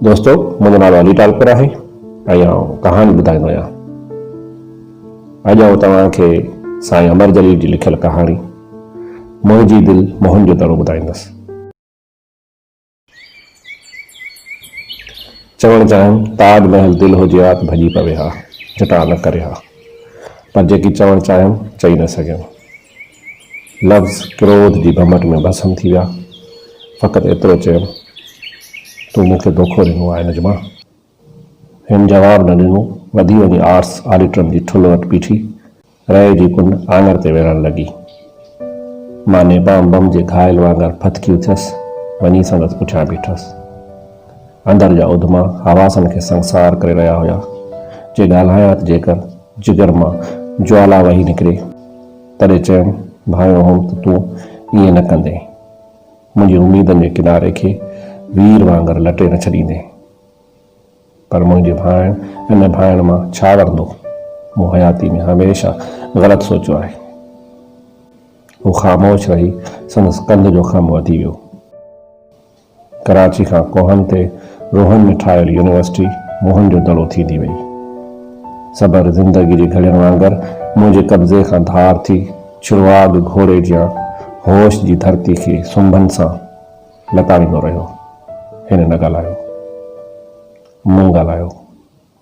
दोस्तों, मुंहिंजो नालो अली टालपुर आहे ऐं कहानी ॿुधाईंदो आहियां। अॼु आउं तव्हांखे साईं अमर जलील जी लिखियल कहाणी मुंहिंजी दिलि मोहन जो दड़ो ॿुधाईंदुसि। चवणु चाहिनि ताजमहल दिलि हुजे हा त भॼी पवे हा, चिटा न करे हा, पर जेकी चवणु चाहिनि चई न सघियमि। लफ़्ज़ क्रोध जी भमट में भस्म थी विया। फ़क़ति एतिरो चयुमि, तूं मूंखे धोखो ॾिनो आहे नजमा। हिन जवाबु न ॾिनो, वधी वञी आर्ट्स ऑडिटरनि जी ठुल वटि बीठी रहे जी कुंड आङर ते विढ़ण लॻी। मां नेबाम बम जे घायल वांगुरु फतकी उथियसि, वञी संदसि पुठियां बीठसि। अंदरि जा उधमा हवासनि खे संसार करे रहिया हुआ। जे ॻाल्हायां त जेकर जिगर मां ज्वाला वही निकिरे, तॾहिं चयुमि, भायो हुउमि त तूं ईअं न कंदे, मुंहिंजी उमेदनि जे किनारे खे वीर वांगुरु लटे न छॾींदे। पर मुंहिंजे भाइण हिन भाइण मां छा वरंदो? मूं हयाती में हमेशह ग़लति सोचियो आहे। हू ख़ामोश रही, संदसि कंध जो ख़म वधी वियो। कराची खां कोहनि ते रोहन में ठाहियल यूनिवर्सिटी मोहन जो दड़ो थींदी वई। सबर ज़िंदगी जी घड़ियुनि वांगुरु मुंहिंजे कब्ज़े खां धार थी छिड़वाग घोड़े जा होश जी धरती खे सुंभनि सां लताड़ींदो रहियो। हिन न ॻाल्हायो, मूं ॻाल्हायो।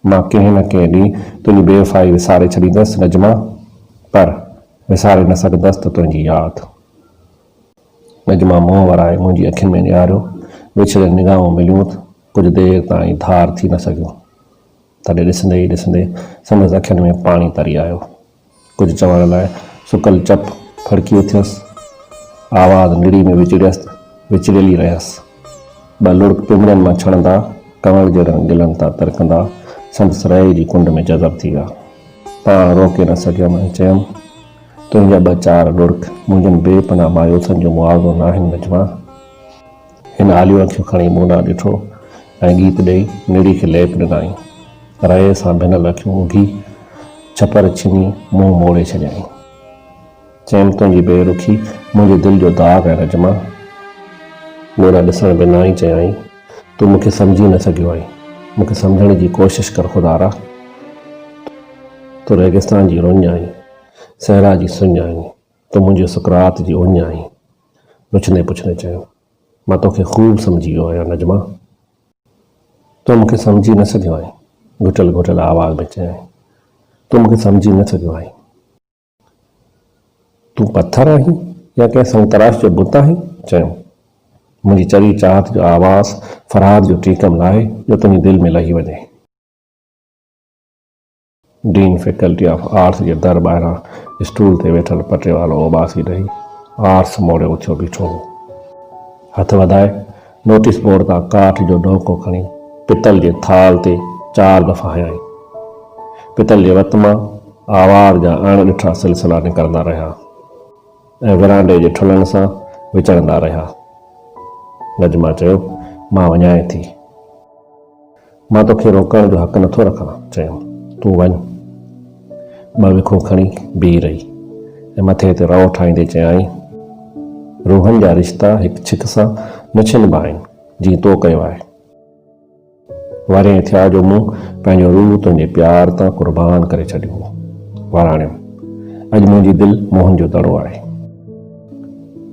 मां कंहिं न कंहिं ॾींहुं तुंहिंजी बेवफ़ाई विसारे छॾींदसि नजमा, पर विसारे न सघंदसि त तुंहिंजी यादि। नजमा मुंहुं वराए मुंहिंजी अखियुनि में निहारियो। विछड़े निगाहूं मिलियूं त कुझु देरि ताईं धार थी न सघियो। तॾहिं ॾिसंदे ई ॾिसंदे संदसि अखियुनि में पाणी तरी आयो। कुझु चवण लाइ सुकल चप फड़की उथियसि। आवाज़ निड़ी में विचड़ियली रहियसि। ॿ लुड़क पिमरनि मां छणंदा, कंवड़ जे गिलनि तां तिरकंदा, संदसि रहे जी कुंड में जज़ब थी विया। पाण रोके न सघियमि ऐं चयुमि, तुंहिंजा 2-4 लुड़क मुंहिंजनि बेपनाह मायूसनि जो मुआवज़ो न आहिनि नजमा। हिन आलियूं अखियूं खणी मूं ॾांहुं ॾिठो ऐं गीत ॾेई निड़ी खे लेप ॾिनाई। रहे सां भिनल अखियूं उघी छपर छिनी मुंहुं मोड़े छॾियईं। चयुमि, तुंहिंजी बेरुखी मुंहिंजी दिलि जो दाग़ आहे नजमा। मूं ॾांहुं ॾिसण बिना ई चयाईं, तूं मूंखे सम्झी न सघियो आहीं। मूंखे सम्झण जी कोशिशि कर ख़ुदारा। तूं रेगिस्तान जी रुञ आहीं, सहरा जी सुञ आहीं, तूं मुंहिंजे सुकरात जी उञ आहीं। रुछंदे पुछंदे चयो, मां तोखे ख़ूब सम्झी वियो आहियां नजमा। तूं मूंखे सम्झी न सघियो आहीं, घुटल घुटल आवाज़ में चयाईं, तूं मूंखे सम्झी न सघियो आहीं। तूं पथर आहीं या कंहिं संतराश जो बुत आहीं? चयो। मुंहिंजी चरी चाहत जो आवाज़ फरहाद जो टीकम लाहे जो तुंहिंजी दिलि में लही वञे। डीन फैकल्टी ऑफ आर्ट्स जे दर ॿाहिरां स्टूल ते वेठल पटे वारो ओबासी ॾेई आर्ट्स मोड़े उथियो बीठो हो। हथ वधाए नोटिस बोर्ड तां काठ जो डोको खणी पितल जे थाल ते 4 दफ़ा हयाईं। पितल जे वत मां आवाज़ जा अणॾिठा सिलसिला निकिरंदा रहिया ऐं विरांडे जे ठुलनि सां विचड़ंदा रहिया। नजमा चयो, मां वञाए थी। मां तोखे रोकण जो हक़ नथो रखां, चयो। तूं वञ। 2 विखो खणी बीह रही ऐं मथे ते रओ ठाहींदे चयाईं, रूहनि जा रिश्ता हिकु छिक सां न छिनबा आहिनि जीअं तो कयो आहे। वरे थिया जो मूं पंहिंजो रूह तुंहिंजे प्यार तां कुर्बान करे छॾियो। वराणियो, अॼु मुंहिंजी दिलि मोहन जो दड़ो आहे।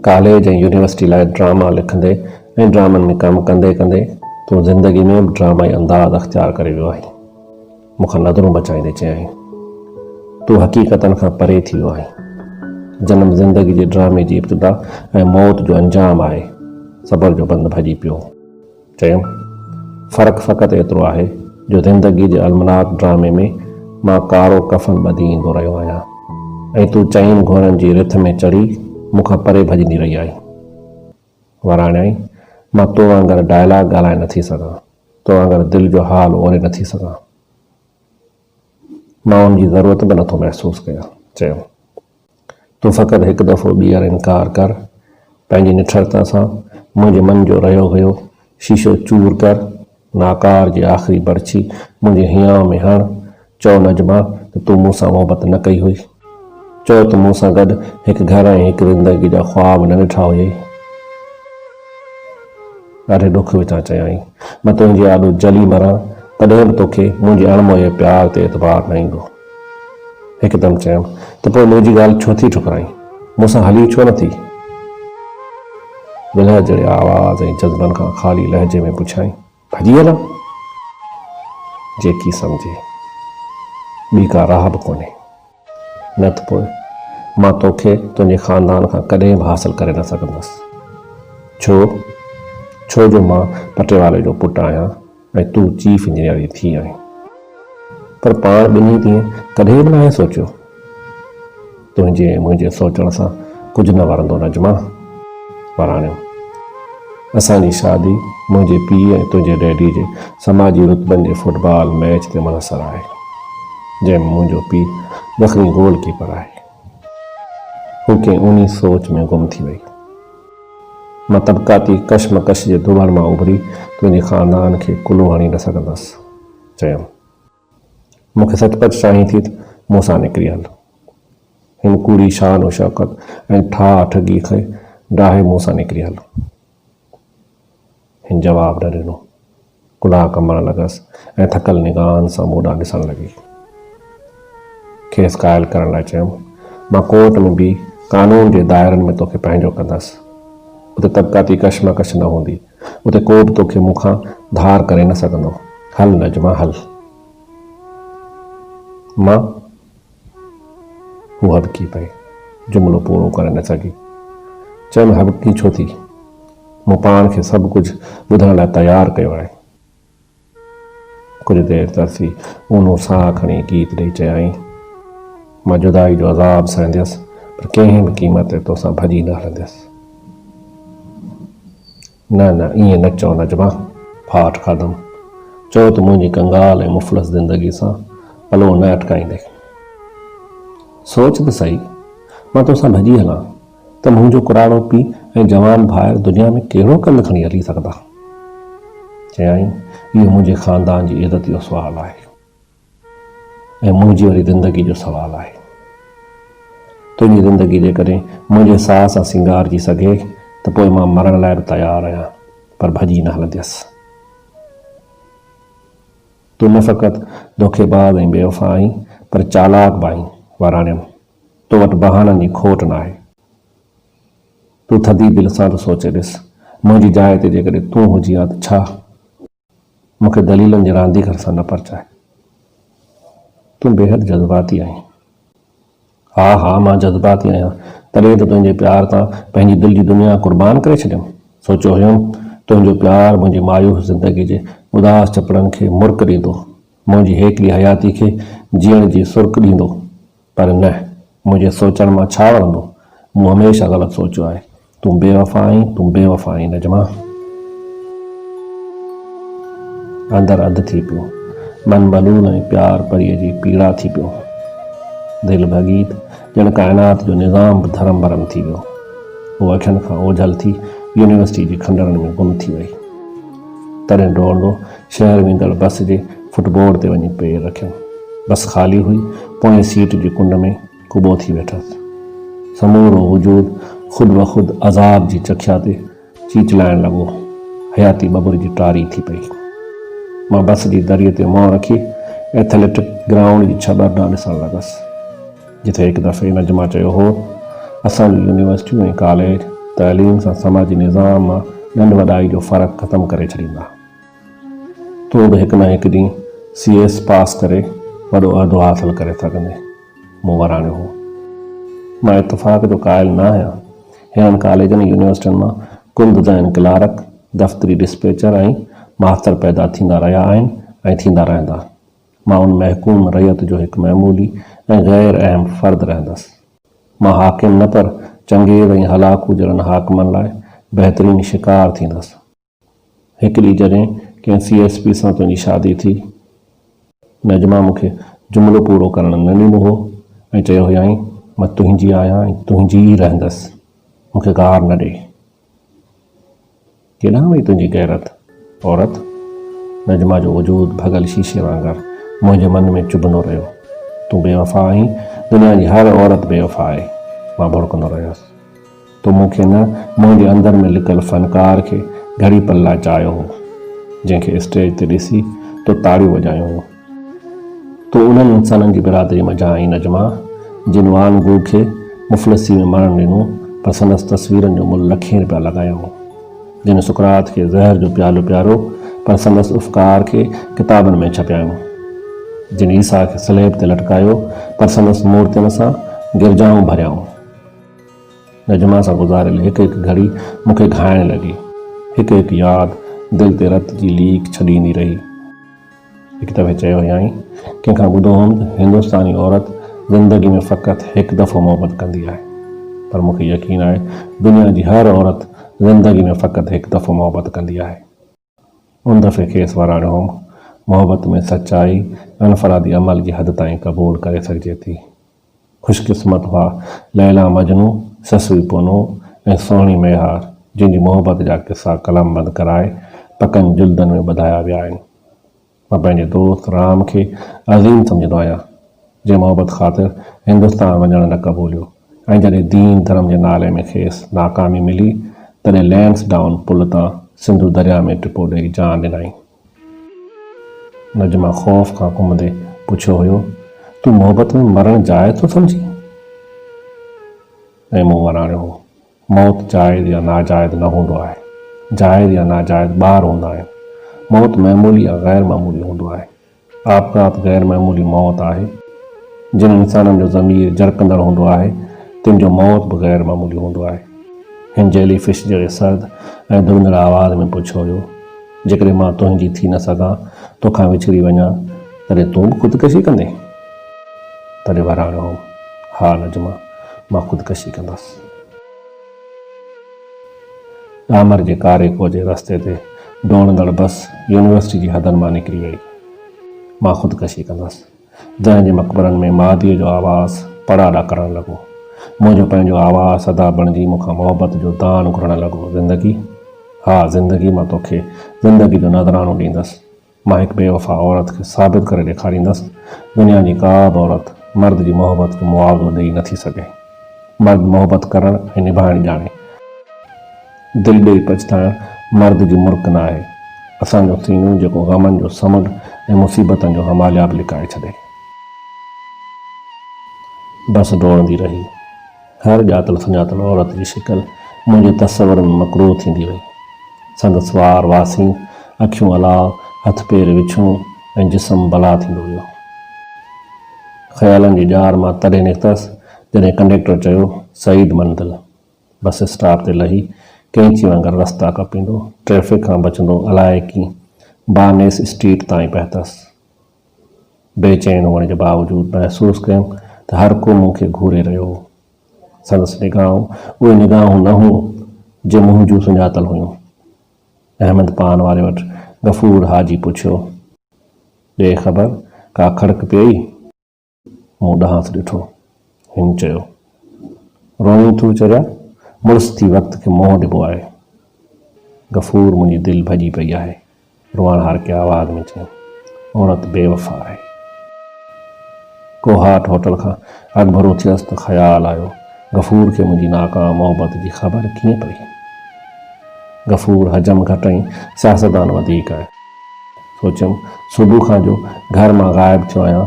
कॉलेज ऐं यूनिवर्सिटी लाइ ड्रामा लिखंदे ऐं ड्रामनि में कमु कंदे कंदे तूं ज़िंदगी में बि ड्रामाई अंदाज़ अख़्तियार करे वियो आहीं। मूंखां नज़रूं बचाईंदे चयाईं, तूं हक़ीक़तनि खां परे थी वियो आहीं। जनम ज़िंदगी जे ड्रामे जी इब्तिदा ऐं मौत जो अंजाम आहे। सबर जो बंदि भॼी पियो। चयुमि, फ़र्क़ु फ़क़ति एतिरो आहे जो ज़िंदगी जे अलमनाक ड्रामे में मां कारो कफ़न ॿधी ईंदो रहियो आहियां ऐं तूं चइनि घोड़नि जी रिथ में चढ़ी मूंखां परे भॼंदी रही आई। वराणियाई, मां तो वांगुरु डायलॉग ॻाल्हाए नथी सघां, तो वांगुरु दिलि जो हाल ओरे नथी सघां। मां उनजी ज़रूरत बि नथो महसूसु कयां। चयो, तूं फ़क़ति हिकु दफ़ो ॿीहर इनकार कर। पंहिंजी निठरता सां मुंहिंजे मन जो रहियो हुयो शीशो चूर कर। नाकार जी आख़िरी बर्छी मुंहिंजे हियांव में हण। चओ नजमा त तूं मूंसां मोहबत न कई हुई। चओ त मूं सां गॾु हिकु घर ऐं हिकु ज़िंदगी जा ख़्वाब न ॾिठा हुई। ॾाढे ॾुख विचां चयाईं, मां तुंहिंजे आॾो जली मरां तॾहिं बि तोखे मुंहिंजे अणमोए प्यार ते एतबार न ईंदो। हिकदमि चयुमि, त पोइ मुंहिंजी ॻाल्हि छो थी ठुकराई, मूंसां हली छो नथी? विलह जहिड़े आवाज़ ऐं जज़्बनि खां ख़ाली लहजे में पुछाईं, भॼी हलां? जेकी सम्झे, ॿी का राह बि कोन्हे। न त पोइ मां तोखे तुंहिंजे ख़ानदान खां कॾहिं बि हासिलु करे न सघंदुसि। छो जो मां पटेवाले जो पुटु आहियां ऐं तूं चीफ इंजीनियर थी आहीं। पर पाण ॿिन्ही तीअं कॾहिं बि न आहे सोचियो। तुंहिंजे ऐं मुंहिंजे सोचण सां कुझु न वरंदो नजमा। वराणियो, असांजी शादी मुंहिंजे पीउ ऐं तुंहिंजे डैडी जे समाजी रुतबनि जे फुटबॉल मैच ते मुनसर आहे, जंहिंमें मुंहिंजो पीउ दखनी गोलकीपर आहे। हू कंहिं उन सोच में गुम थी वई। मां तबक़ाती कशमकश जे दुबड़ मां उभरी तुंहिंजे ख़ानदान खे कुल्लो हणी न सघंदसि। चयुमि, मूंखे सचपच चाहीं थी त मूंसां निकिरी हल। हिन कूड़ी शान शौक़त ऐं ठाठी खे डाहे मूंसां निकिरी हल। हिन जवाब न ॾिनो। कुल्हा कंबण लॻसि ऐं थकल निगाहनि सां मूं ॾांहुं ॾिसण लॻी। खेसि क़ाइल करण लाइ चयुमि, मां कोर्ट में बि कानून जे दायरनि में तोखे पंहिंजो कंदसि। उते तबक़ाती कशमकश न हूंदी, उते को बि तोखे मूंखां धार करे न सघंदो। हल नजमा हल। मां हू हबकी पई, जुमिलो पूरो करे न सघी। चयुमि, हबकी छो थी? मूं पाण खे सभु कुझु ॿुधण लाइ तयारु कयो आहे। कुझु देरि तरसी ऊनो साह खणी गीत ॾेई चयाईं, मां जुदाई जो अज़ाब सहंदसि, पर कंहिं बि क़ीमत ते तोसां भॼी न हलंदसि। न ईअं न चओ नजमा, फाट खाधमि। चओ त मुंहिंजी कंगाल ऐं मुफ़लस ज़िंदगी सां पलो न अटकाईंदे। सोच त सही, मां तोसां भॼी हलां त मुंहिंजो कुराड़ो पीउ ऐं जवान भाइर दुनिया में कहिड़ो कल खणी हली सघंदा? चयाईं, इहो मुंहिंजे ख़ानदान जी इज़त जो सुवालु आहे ऐं मुंहिंजी वरी ज़िंदगी जो सुवालु आहे। तुंहिंजी ज़िंदगी जेकॾहिं मुंहिंजे साह सां सिंगारजी सघे त पोइ मां मरण लाइ बि तयारु आहियां, पर भॼी न हलंदसि। तूं न फ़क़ति धोखेबाज़ ऐं बेवफ़ा आहीं, पर चालाक बि आहीं। वराणियमि, तो वटि बहाननि जी खोट न आहे। तूं थधी दिलि सां त सोचे ॾिस, मुंहिंजी जाइ ते जेकॾहिं तूं हुजी हा त छा? मूंखे दलीलनि जे रांदीगर सां न परचाए। तूं बेहद जज़्बाती आहीं। हा मां जज़्बाती आहियां, तॾहिं त तुंहिंजे प्यार तां पंहिंजी दिलि जी दुनिया क़ुर्बान करे छॾियमि। सोचियो हुयुमि तुंहिंजो प्यार मुंहिंजी मायूस ज़िंदगी जे उदास चपड़नि खे मुर्क ॾींदो, मुंहिंजी हेकड़ी हयाती खे जीअण जी सुर्क ॾींदो, पर न, मुंहिंजे सोचण मां छा वरंदो? मूं हमेशह ग़लति सोचियो आहे। तूं बेवफ़ा आहीं नजमा। अंदरि अधु थी पियो, मन मलूल ऐं प्यार परीअ जी पीड़ा थी पियो। दिलि भॻीत ॼण काइनात जो निज़ाम बि धर्म भरम थी वियो। हू अखियुनि खां ओझल थी यूनिवर्सिटी जी खंडरनि में गुम थी वई। तॾहिं डोड़ंदो शहर वेंदड़ बस जे फुटबोर्ड ते वञी पेर रखियमि। बस ख़ाली हुई, पोएं सीट जी कुंड में कुबो थी वेठसि। समूरो वजूद ख़ुदि ब ख़ुदि अज़ाब जी चखिया ते चीचलाइण लॻो। हयाती बबुर जी टारी थी पई। मां बस जी दरीअ ते मुंहुं रखी एथलेटिक ग्राउंड जी छॿर ॾांहुं ॾिसण लॻसि, जिथे हिकु दफ़े नजमा चयो हो, असांजी यूनिवर्सिटियूं ऐं कॉलेज तइलीम सां समाजी निज़ाम मां नंढ वॾाई जो फ़र्क़ु ख़तमु करे छॾींदा। तूं बि हिकु न हिकु ॾींहुं CS पास करे वॾो उहिदो हासिलु करे सघंदे। मूं वराणियो हो। मां इतफ़ाक़ जो क़ाइल न आहियां। हिननि कॉलेजनि यूनिवर्सिटियुनि मां कुल डिज़ाइन क्लार्क, दफ़्तरी डिस्पैचर ऐं मास्तर पैदा थींदा रहिया आहिनि ऐं थींदा रहंदा। मां उन महकूम रैयत जो हिकु मामूली ऐं गैर अहम फ़र्द रहंदसि। मां हाकिम न, पर चंगेज़ ऐं हलाकू जहिड़नि हाकिमनि लाइ बहितरीन शिकार थींदसि। हिकु ॾींहुं जॾहिं कंहिं CSP सां तुंहिंजी शादी थी, नजमा मूंखे जुमिलो पूरो करणु न ॾिनो हो ऐं चयो हुयाईं, मां तुंहिंजी आहियां ऐं तुंहिंजी ई रहंदसि, मूंखे गार न ॾे। केॾांहुं वई तुंहिंजी गैरत औरत? नजमा जो वजूद भॻल शीशे वांगुरु मुंहिंजे मन में चुभंदो रहियो। तूं बेवफ़ा आहीं, दुनिया जी हर औरत बेवफ़ा आहे। मां भड़कंदो रहियुसि। तूं मूंखे न, मुंहिंजे अंदरि में लिकल फ़नकार खे घड़ी पल्ला चायो हो, जंहिंखे स्टेज ते ॾिसी तो ताड़ियूं वॼायूं हो। तो उन्हनि इंसाननि जी बिरादरी में आई नजमा जिन वानगू खे मुफ़लिसी में मरण ॾिनो, पर संदसि तस्वीरनि जो मुल्ह लखें रुपया लॻायो हो। जिन सुकरात खे ज़हर जो प्यालो प्यारो, पर संदसि उफ़कार खे किताबनि में छपियायूं। जिन ईसा खे स्लेब ते लटकायो, पर संदसि मूर्तियुनि सां गिरजाऊं भरियाऊं। नजमा सां गुज़ारियल हिकु हिकु घड़ी मूंखे घाइण लॻी। हिकु हिकु यादि दिलि ते रत जी लीक छॾींदी रही। हिकु दफ़े चयो हुयाईं, कंहिंखां ॿुधो हुउमि त हिंदुस्तानी औरत ज़िंदगी में फ़क़ति हिकु दफ़ो मोहबत कंदी आहे, पर मूंखे यकीन आहे दुनिया जी हर औरत ज़िंदगी में फ़क़ति हिकु दफ़ो मोहबत कंदी आहे। उन दफ़े खेसि वराणियो हुउमि, मोहबत में सचाई अनफरादी अमल जी हद ताईं क़बूल करे सघिजे थी। ख़ुशकिस्मत हुआ लैला मजनू, ससुई पोनो ऐं सोहिणी मेहार, जिन जी मोहबत जा किसा कलम बंदि कराए पकनि जुल्दनि में ॿधाया विया आहिनि। मां पंहिंजे दोस्त राम खे अज़ीम सम्झंदो आहियां, जंहिं मोहबत ख़ातिर हिंदुस्तान वञणु न क़बूलियो, ऐं जॾहिं दीन धर्म जे नाले में खेसि नाकामी मिली, तॾहिं लैंसडाउन पुल तां सिंधु दरिया में टिपो ॾेई जान ॾिनई। नजमा ख़ौफ़ खां घुमंदे पुछियो हुयो, तूं मोहबत में मरण जाइज़ थो सम्झी? ऐं मूं वराणियो हो, मौत जाइज़ या नाजाइज़ न हूंदो आहे। जाइज़ या नाजाइज़ ॿार हूंदा आहिनि। मौत मामूली या गैर मामूली हूंदो आहे। आपघात गैर मामूली मौत आहे। जिन इंसाननि जो ज़मीर जरकंदड़ हूंदो आहे, तिन जो मौत बि गैर मामूली हूंदो आहे। हिन जेली फिश जहिड़े सर्द ऐं धुंधड़ आवाज़ में पुछियो हुयो, जेकॾहिं मां तुंहिंजी थी न सघां, तोखां विछड़ी वञा, तॾहिं तूं बि ख़ुदकशी कंदे? तॾहिं वराणियो हो, हा नजमा, मां ख़ुदकशी कंदसि। डामर जे कारे कोजे रस्ते ते दौड़ंदड़ बस यूनिवर्सिटी जी हदनि मां निकिरी वई। मां ख़ुदकशी कंदसि। जंहिं मक़बरनि में मादीअ जो आवाज़ पड़ाड़ा करणु लॻो। मुंहिंजो पंहिंजो आवाज़ सदा बणिजी मूंखां मोहबत जो दान घुरण लॻो। ज़िंदगी, हा ज़िंदगी, मां तोखे ज़िंदगी जो नज़रानो ॾींदसि। मां हिकु बेवफ़ा औरत खे साबित करे ॾेखारींदसि, दुनिया जी का बि औरत मर्द जी मोहबत खे मुआवज़ो ॾेई नथी सघे। मर्द मोहबत करणु ऐं निभाइणु ॼाणे। दिलि ॾेई पछताइणु मर्द जी मुर्क न आहे। असांजो सीनो जेको ग़मनि जो समुंड ऐं मुसीबतनि जो हमालिया बि लिकाए छॾे। बस डोड़ंदी रही। हर ॼातल सुञातल औरत जी शिकल मुंहिंजे तसवर में मकरूह थींदी वई। संदसि वार वासी, अखियूं अलाव, हथ पेर विछूं ऐं जिस्म बला थींदो वियो। ख़्यालनि जी ॼार मां तॾहिं निकितसि जॾहिं कंडक्टर चयो, सईद मंज़िल। बस स्टॉप ते लही कैंची वांगुरु रस्ता कपींदो, ट्रैफ़िक खां बचंदो अलाए कीअं बानेस स्ट्रीट ताईं पहुतसि। बेचैन हुअण जे बावजूदि महसूसु कयमि त हर को मूंखे घूरे रहियो हो। संदसि निगाहूं उहे निगाहूं न हुयूं जे मुंहिंजूं सुञातल हुयूं। अहमद पान वारे वटि गफ़ूर हाजी पुछियो, ॾे ख़बर का खड़क पियई? मूं ॾांहुं ॾिठो। हिन चयो, रोई तूं चरिया, मुड़ुसि थी वक़्त खे मोह ॾिबो आहे। गफ़ूर, मुंहिंजी दिलि भॼी पई आहे। रोअण हार के आवाज़ में चयो, औरत बेवफ़ा आहे। कोहाट होटल खां अॻभरो थियसि त ख़्यालु आयो, गफ़ूर खे मुंहिंजी नाकाम मोहबत जी ख़बर कीअं पई? गफ़ूर हजम घटि ऐं सियासतदान वधीक आहे। सोचियमि, सुबुह खां जो घर मां ग़ाइबु थियो आहियां,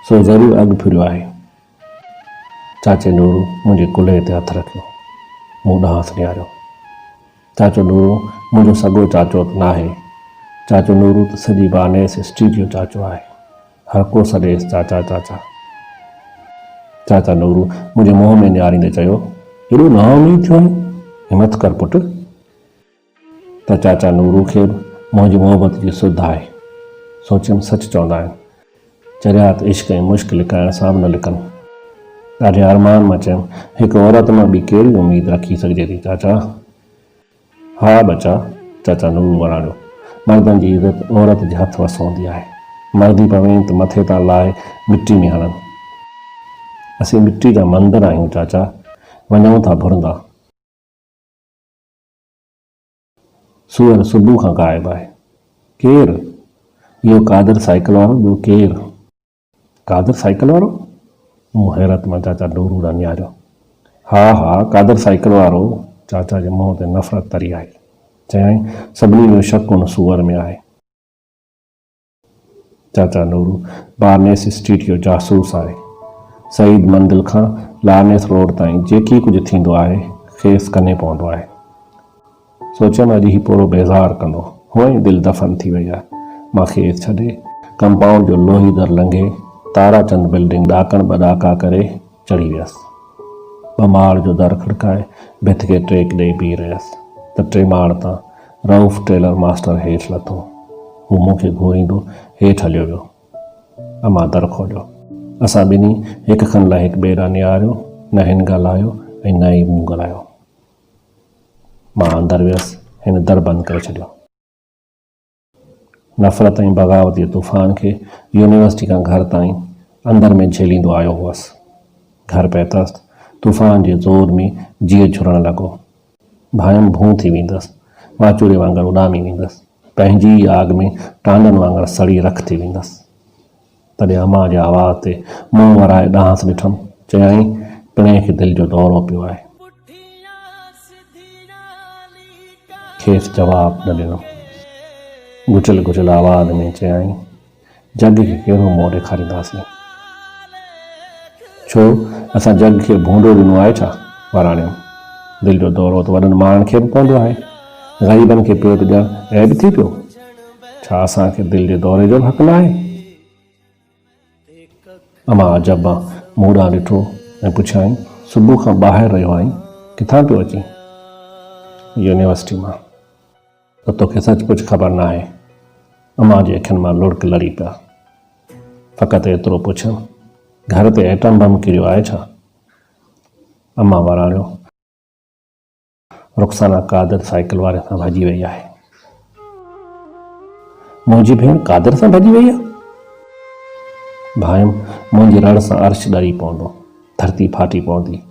सो ज़रूरु अॻु फिरियो आहे। चाचे नूरू मुंहिंजे कुल्हे ते हथु रखियो। मूं ॾांहुं निहारियो। चाचो नूरू मुंहिंजो सॻो चाचो त नाहे। चाचो नूरू त सॼी बानेस स्ट्रीट जो चाचो आहे। हर को सॾेसि चाचा चाचा। चाचा नूरू मुंहिंजे मुंहं में निहारींदे चयो, एॾो नाउमीद थियो आहे, हिमत कर पुटु। त चाचा नूरू खे मुंहिंजी मोहबत जी सुध आहे। सोचियमि, सच चवंदा आहिनि, चरिया त इश्क ऐं मुश्क लिकाइण सां बि न लिकनि। ॾाढे अरमान मां चयुमि, हिकु औरत मां ॿी कहिड़ी उमेद रखी सघिजे थी चाचा? हा बचा, चाचा नूरू वराणियो, मर्दनि जी इज़त औरत जे हथ वस हूंदी आहे। मर्दी पवे त मथे तां लाहे मिटी में हणनि। असीं मिटी जा मंदर आहियूं चाचा, वञूं था भुरंदा। सूअर सुबुह खां ग़ाइबु आहे। केरु? इहो कादर साइकिल वारो, ॿियो केरु? कादर साइकिल वारो? मूं हैरत मां चाचा नूरू ॾांहुं निहारियो। हा हा, कादर साइकिल वारो। चाचा जे मुंहं ते नफ़रत तरी आई। चयाईं सभिनी जो शक उन सूअर में आहे। चाचा नूरू बारनेस स्ट्रीट जो जासूस आहे। सईद मंदिर खां लारनेस रोड ताईं जेकी कुझु थींदो आहे खेसि कने पवंदो आहे। सोचियमि अॼु ही पूरो बेज़ार कंदो, हूअं ई दिलि दफ़न थी वई आहे। मां खेसि छॾे कंपाउंड जो लोही दर लंघे ताराचंद बिल्डिंग ॾाकण ॿ ॾाका करे चढ़ी वियसि। 2 माड़ जो दर खड़काए भित खे ट्रेक ॾेई बीह रहियसि त 3 माड़ तां रऊफ़ टेलर मास्टर हेठि लथो। हू मूंखे घूरींदो हेठि हलियो वियो। अमां दर खोलियो। असां ॿिन्ही हिक खन लाइ हिकु ॿिए ॾांहुं निहारियो, न हिन ॻाल्हायो ऐं न ई मूं ॻाल्हायो। मां अंदरि वियसि, हिन दर बंदि करे छॾियो। नफ़रत ऐं बग़ावत जे तूफ़ान खे यूनिवर्सिटी खां घर ताईं अंदरि में झेलींदो आयो हुअसि। घर पहुतसि, तूफ़ान जे ज़ोर में जीअ झुरण लॻो। भायमि भूं थी वेंदसि, वाचूड़े वांगुरु उॾामी वेंदसि, पंहिंजी ई आग में टांडनि वांगुरु सड़ी रख थी वेंदसि। तॾहिं अमां जे आवाज़ ते मुंहुं वराए ॾांस ॾिठमि। चयाईं पिणे खे दिलि जो दौरो पियो आहे। खेसि जवाबु न ॾिनो। गुचल गुचल आवाज़ में चयाईं जग खे कहिड़ो मोह ॾेखारींदासीं? छो असां जग खे भूंडो ॾिनो आहे छा? वराणियमि। दिलि जो दौरो त वॾनि माण्हुनि खे बि पवंदो आहे, ग़रीबनि खे पियो त ॼण ऐब थी पियो। छा असांखे दिलि जे दौरे जो बि हक़ न आहे? अमां अजब मूं ॾांहुं ॾिठो ऐं पुछियाईं सुबुह खां ॿाहिरि रहियो आहीं, किथां पियो अचीं? यूनिवर्सिटी मां। त तोखे सचपुच ख़बर न आहे? अमां जे अखियुनि मां लुड़क लड़ी पिया। फ़क़ति एतिरो पुछियमि घर ते एटम बम किरियो आहे छा? अमां वराणियो रुख़साना कादिर साइकिल वारे सां भॼी वई आहे। मुंहिंजी भेण कादिर सां भॼी वई आहे? भायमि मुंहिंजी रड़ सां अर्श ॾरी पवंदो, धरती फाटी पवंदी,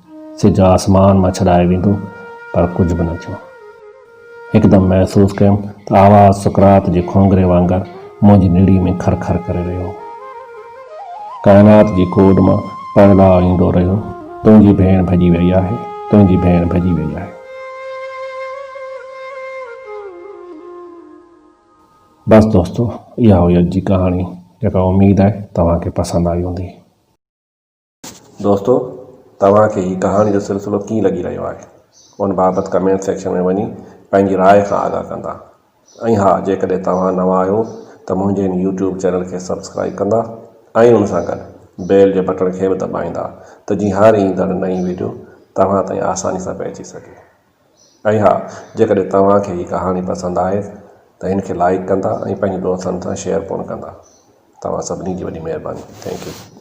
सिज आसमान मां छॾाए वेंदो, पर कुझु बि न थियो। हिकदमि महसूसु कयुमि त आवाज़ सुकरात जे खोंगरे वांगुरु मुंहिंजी निड़ी में खर खर करे रहियो। काइनात जी कोड मां पड़लाउ ईंदो रहियो, तुंहिंजी भेण भॼी वई आहे, तुंहिंजी भेण भॼी वई आहे। बस दोस्तों, इहा हुई अॼु जी कहाणी, जेका उमेद आहे तव्हांखे पसंदि आई हूंदी। दोस्तों, तव्हांखे हीअ कहाणी जो सिलसिलो कीअं लॻी रहियो आहे, उन बाबति कमेंट सेक्शन में वञी पंहिंजी राय खां आगाह कंदा। ऐं हा, जेकॾहिं तव्हां नवां आहियो त मुंहिंजे हिन यूट्यूब चैनल खे सब्सक्राइब कंदा ऐं उन सां गॾु बेल जे बटन खे बि दॿाईंदा त जीअं हर ईंदड़ नई वीडियो तव्हां ताईं आसानी सां पहुची सघे। ऐं हा, जेकॾहिं तव्हांखे हीअ कहाणी पसंदि आहे त हिन खे लाइक कंदा ऐं पंहिंजे दोस्तनि सां शेयर कोन कंदा। तव्हां सभिनी जी वॾी महिरबानी। Thank U.